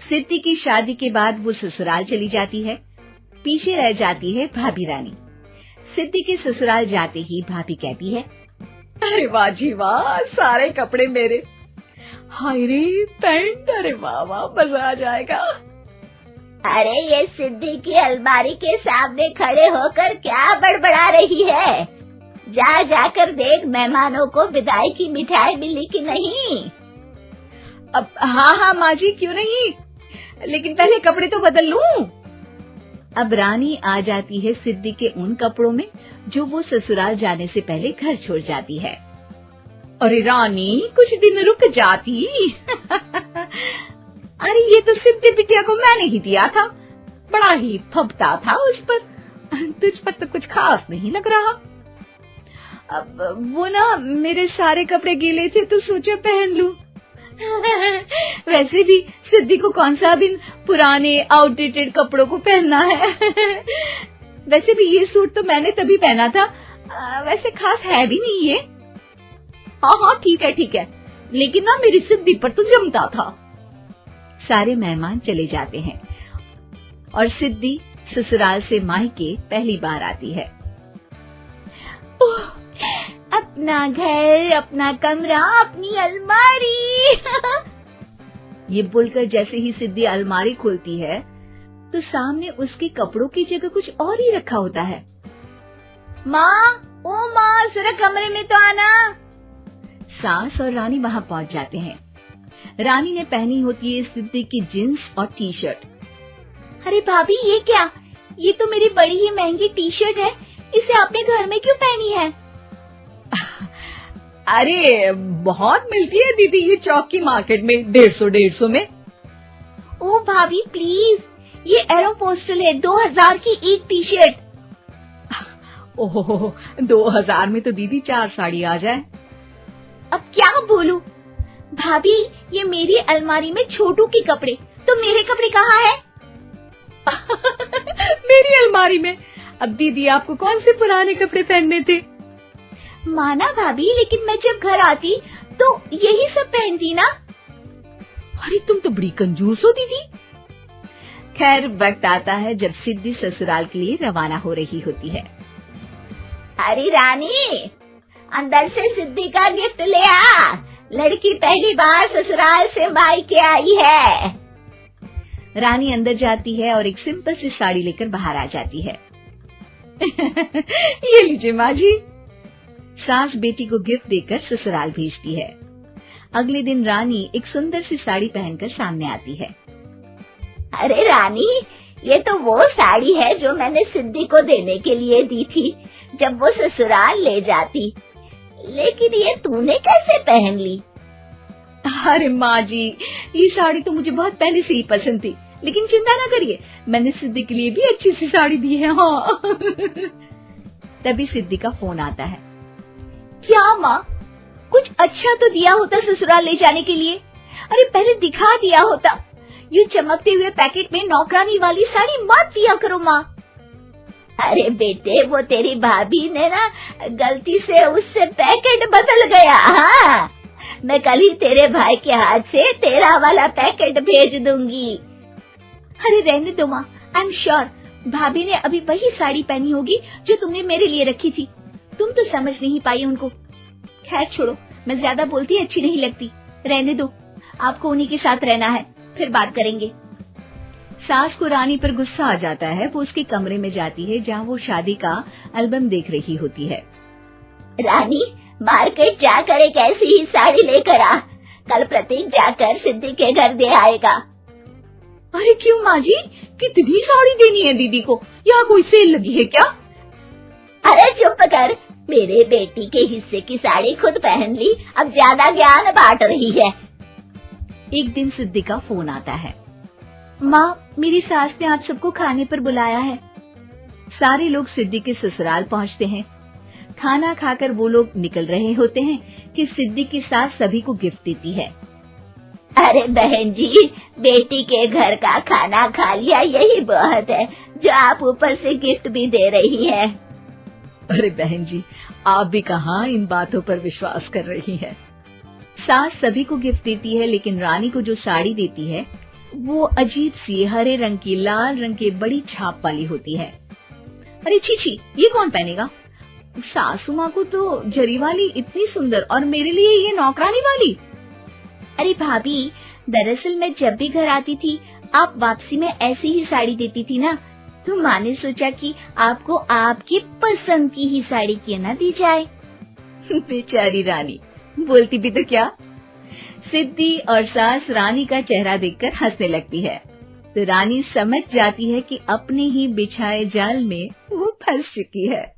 सिद्धि की शादी के बाद वो ससुराल चली जाती है। पीछे रह जाती है भाभी रानी। सिद्धि के ससुराल जाते ही भाभी कहती है, अरे वाह जी वाह, सारे कपड़े मेरे। हाय रे पैंट, अरे वाह वाह, मजा आ जाएगा। अरे ये सिद्धि की अलमारी के सामने खड़े होकर क्या बड़बड़ा रही है? जा जाकर देख मेहमानों को विदाई की मिठाई मिली कि नहीं। अब हाँ माँ जी, क्यों नहीं, लेकिन पहले कपड़े तो बदल लूं। अब रानी आ जाती है सिद्धि के उन कपड़ों में जो वो ससुराल जाने से पहले घर छोड़ जाती है। अरे रानी, कुछ दिन रुक जाती। अरे ये तो सिद्धि बिटिया को मैंने ही दिया था, बड़ा ही फबता था उस पर, तुझ पर तो कुछ खास नहीं लग रहा। अब वो ना मेरे सारे कपड़े गीले थे तो सोचा पहन लूं। वैसे भी सिद्धि को कौन सा दिन पुराने आउटडेटेड कपड़ों को पहनना है। वैसे भी ये सूट तो मैंने तभी पहना था, वैसे खास है भी नहीं ये। हाँ ठीक है, लेकिन ना मेरी सिद्धि पर तो जमता था। सारे मेहमान चले जाते हैं और सिद्धि ससुराल से मायके पहली बार आती है। अपना घर, अपना कमरा, अपनी अलमारी। ये बोलकर जैसे ही सिद्धि अलमारी खोलती है तो सामने उसके कपड़ों की जगह कुछ और ही रखा होता है। माँ, ओ माँ, जरा कमरे में तो आना। सास और रानी वहाँ पहुँच जाते हैं। रानी ने पहनी होती है सिद्धि की जींस और टी शर्ट। अरे भाभी, ये क्या? ये तो मेरी बड़ी ही महंगी टी शर्ट है, इसे आपने घर में क्यों पहनी है? अरे बहुत मिलती है दीदी ये चौक की मार्केट में, 150 में। ओ भाभी प्लीज, ये एरोपोस्टल है, 2000 की एक टी शर्ट। ओहो, 2000 में तो दीदी 4 साड़ी आ जाए। अब क्या बोलूं? भाभी, ये मेरी अलमारी में छोटू के कपड़े, तो मेरे कपड़े कहाँ हैं? मेरी अलमारी में? अब दीदी आपको कौन से पुराने कपड़े पहनने थे? माना भाभी, लेकिन मैं जब घर आती तो यही सब पहनती ना। अरे तुम तो बड़ी कंजूस हो दीदी। खैर, वक्त आता है जब सिद्धि ससुराल के लिए रवाना हो रही होती है। अरे रानी, अंदर से सिद्धि का गिफ्ट ले आ, लड़की पहली बार ससुराल से मायके आई है। रानी अंदर जाती है और एक सिंपल सी साड़ी लेकर बाहर आ जाती है। ये लीजिए माँ जी। सास बेटी को गिफ्ट देकर ससुराल भेजती है। अगले दिन रानी एक सुंदर सी साड़ी पहनकर सामने आती है। अरे रानी, ये तो वो साड़ी है जो मैंने सिद्धि को देने के लिए दी थी जब वो ससुराल ले जाती, लेकिन ये तूने कैसे पहन ली? अरे माँ जी, ये साड़ी तो मुझे बहुत पहले से ही पसंद थी, लेकिन चिंता ना करिए, मैंने सिद्धि के लिए भी अच्छी सी साड़ी दी है। हाँ। तभी सिद्धि का फोन आता है। क्या माँ, कुछ अच्छा तो दिया होता ससुराल ले जाने के लिए। अरे पहले दिखा दिया होता। ये चमकते हुए पैकेट में नौकरानी वाली साड़ी मत दिया करो माँ। अरे बेटे, वो तेरी भाभी ने ना गलती से उससे पैकेट बदल गया। हाँ, मैं कल ही तेरे भाई के हाथ से तेरा वाला पैकेट भेज दूंगी। अरे रहने दो माँ, आई एम श्योर भाभी ने अभी वही साड़ी पहनी होगी जो तुमने मेरे लिए रखी थी। तुम तो समझ नहीं पाई उनको। खैर छोड़ो, मैं ज्यादा बोलती अच्छी नहीं लगती, रहने दो, आपको उन्हीं के साथ रहना है, फिर बात करेंगे। सास को रानी पर गुस्सा आ जाता है। वो उसके कमरे में जाती है जहाँ वो शादी का एल्बम देख रही होती है। रानी, मार्केट जाकर एक ऐसी ही साड़ी लेकर आ, कल प्रतीक जाकर सिद्धि के घर दे आएगा। अरे क्यों माँ जी, कितनी साड़ी देनी है दीदी को? यहाँ कोई सेल लगी है क्या? अरे चुप कर, मेरे बेटी के हिस्से की साड़ी खुद पहन ली, अब ज्यादा ज्ञान बांट रही है। एक दिन सिद्धि का फोन आता है। माँ, मेरी सास ने आप सबको खाने पर बुलाया है। सारे लोग सिद्धि के ससुराल पहुँचते हैं। खाना खाकर वो लोग निकल रहे होते हैं कि सिद्धि की सास सभी को गिफ्ट देती है। अरे बहन जी, बेटी के घर का खाना खा लिया, यही बहुत है, जो आप ऊपर से गिफ्ट भी दे रही है। अरे बहन जी, आप भी कहाँ इन बातों पर विश्वास कर रही है। सास सभी को गिफ्ट देती है, लेकिन रानी को जो साड़ी देती है वो अजीब सी हरे रंग की लाल रंग के बड़ी छाप वाली होती है। अरे छी, ये कौन पहनेगा? सासू माँ को तो जरी वाली इतनी सुंदर और मेरे लिए ये नौकरानी वाली। अरे भाभी, दरअसल मैं जब भी घर आती थी आप वापसी में ऐसी ही साड़ी देती थी ना, तो माँ ने सोचा कि आपको आपकी पसंद की ही साड़ी क्यों ना दी जाए। बेचारी रानी, बोलती भी तो क्या। सिद्धि और सास रानी का चेहरा देखकर हंसने लगती है, तो रानी समझ जाती है कि अपने ही बिछाए जाल में वो फंस चुकी है।